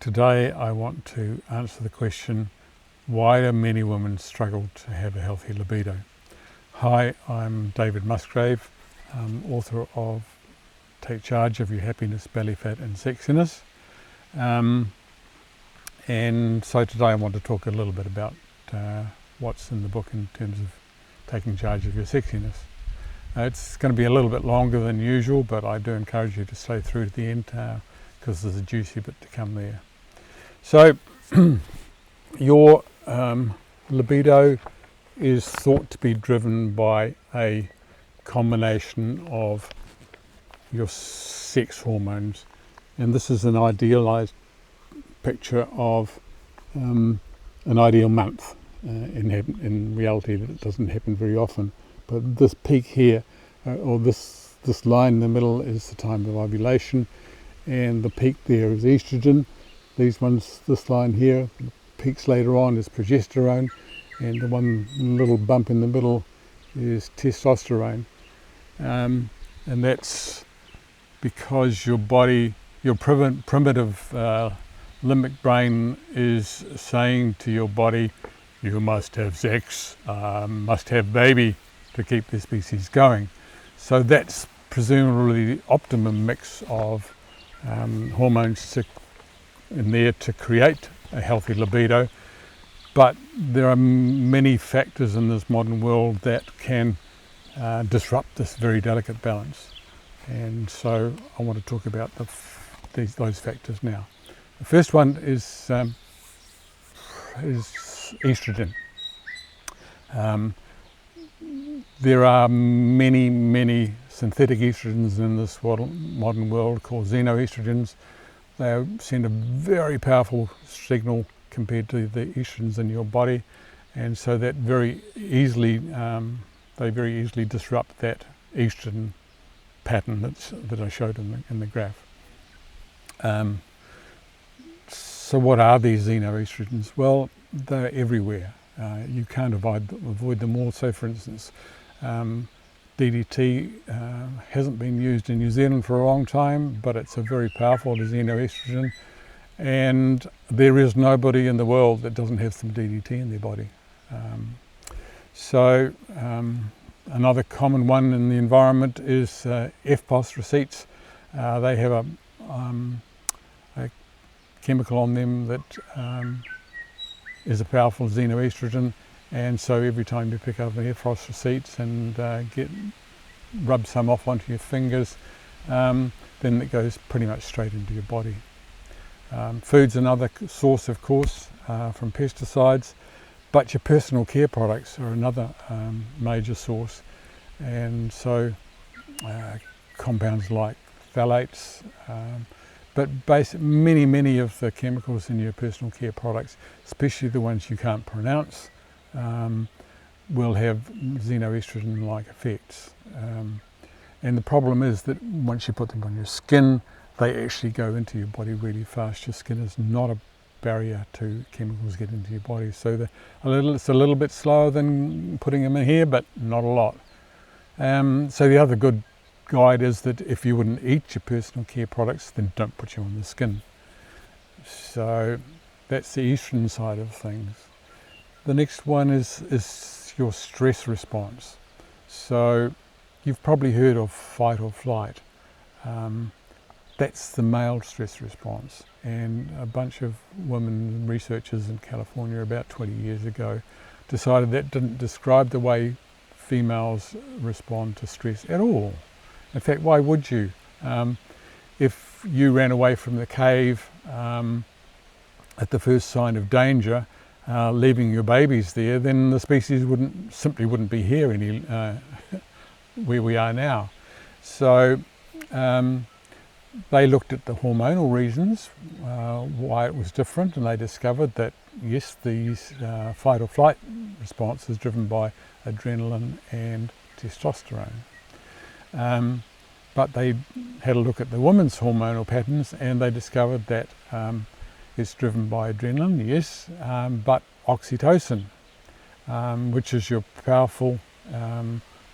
Today I want to answer the question, why do many women struggle to have a healthy libido? Hi, I'm David Musgrave, author of Take Charge of Your Happiness, Belly Fat and Sexiness. And so today I want to talk a little bit about what's in the book in terms of taking charge of your sexiness. It's going to be a little bit longer than usual, but I do encourage you to stay through to the end because there's a juicy bit to come there. So your libido is thought to be driven by a combination of your sex hormones, and this is an idealized picture of an ideal month. In reality, it doesn't happen very often, but this peak here, or this line in the middle, is the time of ovulation, and the peak there is estrogen. This line here, peaks later on, is progesterone, and the one little bump in the middle is testosterone. And that's because your body, your primitive limbic brain is saying to your body, you must have sex, must have baby to keep the species going. So that's presumably the optimum mix of hormones in there to create a healthy libido. But there are many factors in this modern world that can disrupt this very delicate balance. And so I want to talk about those factors now. The first one is estrogen. There are many synthetic estrogens in this modern world called xenoestrogens. They send a very powerful signal compared to the estrogens in your body, and so that very easily disrupt that estrogen pattern that I showed in the graph. So what are these xenoestrogens? Well, they're everywhere. You can't avoid them all. So for instance, DDT hasn't been used in New Zealand for a long time, but it's a very powerful xenoestrogen, and there is nobody in the world that doesn't have some DDT in their body. Another common one in the environment is FPOS receipts. They have a chemical on them that is a powerful xenoestrogen, and so every time you pick up an FPOS receipts and rub some off onto your fingers, then it goes pretty much straight into your body. Food's another source, of course, from pesticides, but your personal care products are another major source, and so compounds like phthalates, but many of the chemicals in your personal care products, especially the ones you can't pronounce, will have xenoestrogen-like effects. And the problem is that once you put them on your skin, they actually go into your body really fast. Your skin is not a barrier to chemicals getting into your body. So it's a little bit slower than putting them in here, but not a lot. So the other good guide is that if you wouldn't eat your personal care products, then don't put them on the skin. So that's the estrogen side of things. The next one is your stress response. So you've probably heard of fight or flight. That's the male stress response, and a bunch of women researchers in California about 20 years ago decided that didn't describe the way females respond to stress at all. In fact, why would you? If you ran away from the cave at the first sign of danger, leaving your babies there, then the species simply wouldn't be here where we are now. So they looked at the hormonal reasons why it was different, and they discovered that yes, these fight or flight response is driven by adrenaline and testosterone. But they had a look at the women's hormonal patterns, and they discovered that it's driven by adrenaline, yes, but oxytocin, which is your powerful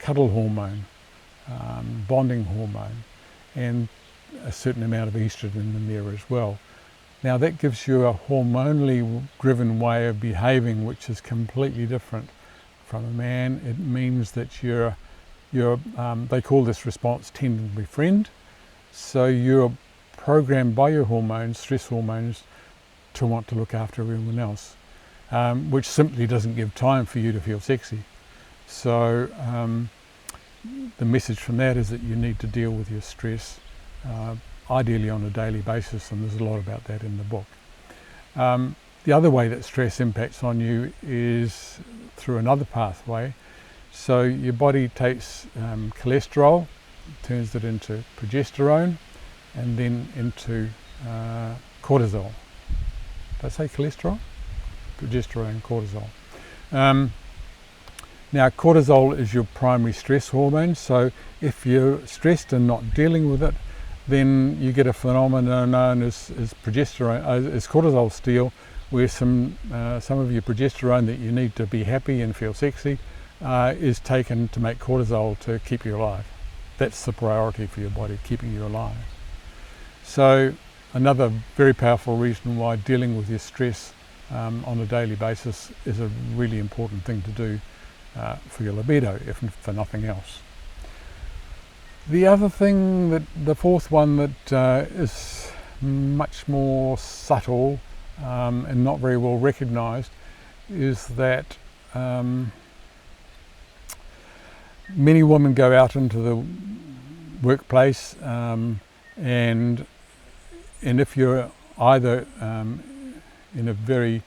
cuddle hormone, bonding hormone, and a certain amount of estrogen in there as well. Now that gives you a hormonally driven way of behaving, which is completely different from a man. It means that they call this response Tend and Befriend. So you're programmed by your hormones, stress hormones, to want to look after everyone else, which simply doesn't give time for you to feel sexy. So the message from that is that you need to deal with your stress, ideally on a daily basis, and there's a lot about that in the book. The other way that stress impacts on you is through another pathway. So your body takes cholesterol, turns it into progesterone, and then into cortisol. Did I say cholesterol? Progesterone, cortisol. Now cortisol is your primary stress hormone, so if you're stressed and not dealing with it, then you get a phenomenon known as progesterone, as cortisol steal, where some of your progesterone that you need to be happy and feel sexy is taken to make cortisol to keep you alive. That's the priority for your body, keeping you alive. So another very powerful reason why dealing with your stress on a daily basis is a really important thing to do for your libido, if for nothing else. The other thing, the fourth one that is much more subtle and not very well recognised, is that many women go out into the workplace and if you're either in a very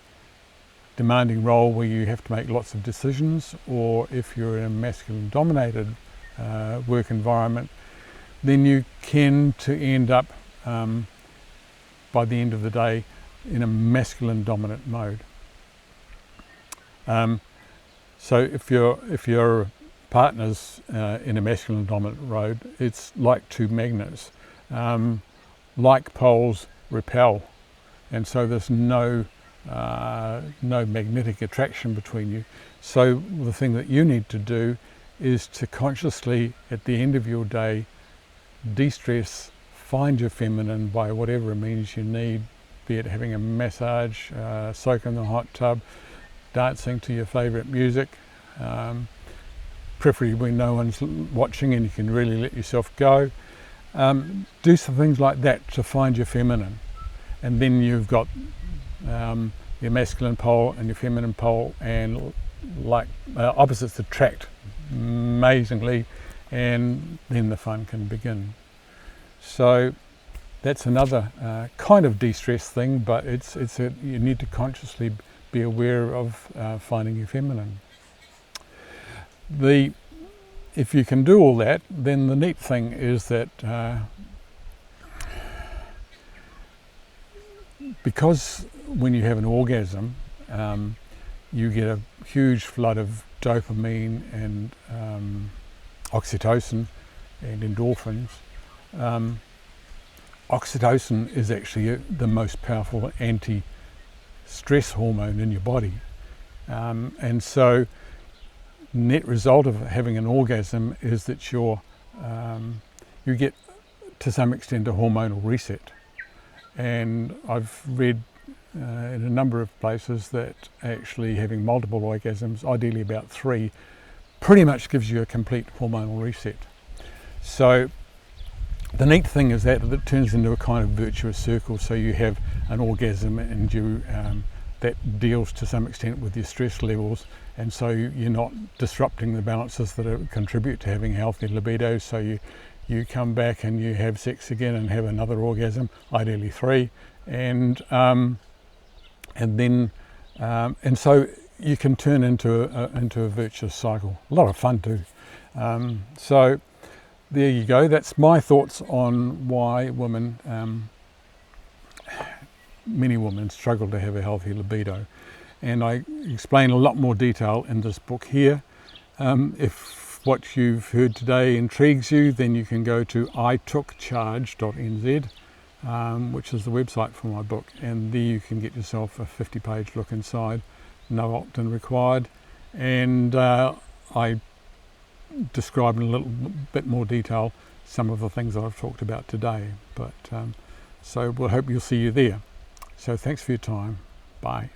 demanding role where you have to make lots of decisions, or if you're in a masculine dominated work environment, then you tend to end up by the end of the day in a masculine dominant mode. So if your partner's in a masculine dominant mode, it's like two magnets. Like poles repel, and so there's no magnetic attraction between you. So the thing that you need to do is to consciously, at the end of your day, de-stress, find your feminine by whatever means you need, be it having a massage, soak in the hot tub, dancing to your favourite music, preferably when no one's watching and you can really let yourself go. Do some things like that to find your feminine, and then you've got your masculine pole and your feminine pole, and like opposites attract amazingly, and then the fun can begin. So that's another kind of de-stress thing, but you need to consciously be aware of finding your feminine. If you can do all that, then the neat thing is that because when you have an orgasm, you get a huge flood of dopamine and oxytocin and endorphins. Oxytocin is actually the most powerful anti-stress hormone in your body, and so net result of having an orgasm is that you get to some extent a hormonal reset. And I've read in a number of places that actually having multiple orgasms, ideally about 3, pretty much gives you a complete hormonal reset. So the neat thing is that it turns into a kind of virtuous circle. So you have an orgasm and that deals to some extent with your stress levels, and so you're not disrupting the balances that contribute to having a healthy libido. So you come back and you have sex again and have another orgasm, ideally 3, and so you can turn into a virtuous cycle. A lot of fun too. So there you go. That's my thoughts on why many women struggle to have a healthy libido, and I explain a lot more detail in this book here. If what you've heard today intrigues you, then you can go to itookcharge.nz, which is the website for my book, and there you can get yourself a 50-page look inside, no opt-in required, and I describe in a little bit more detail some of the things that I've talked about today. But so we'll hope you'll see you there. So thanks for your time. Bye.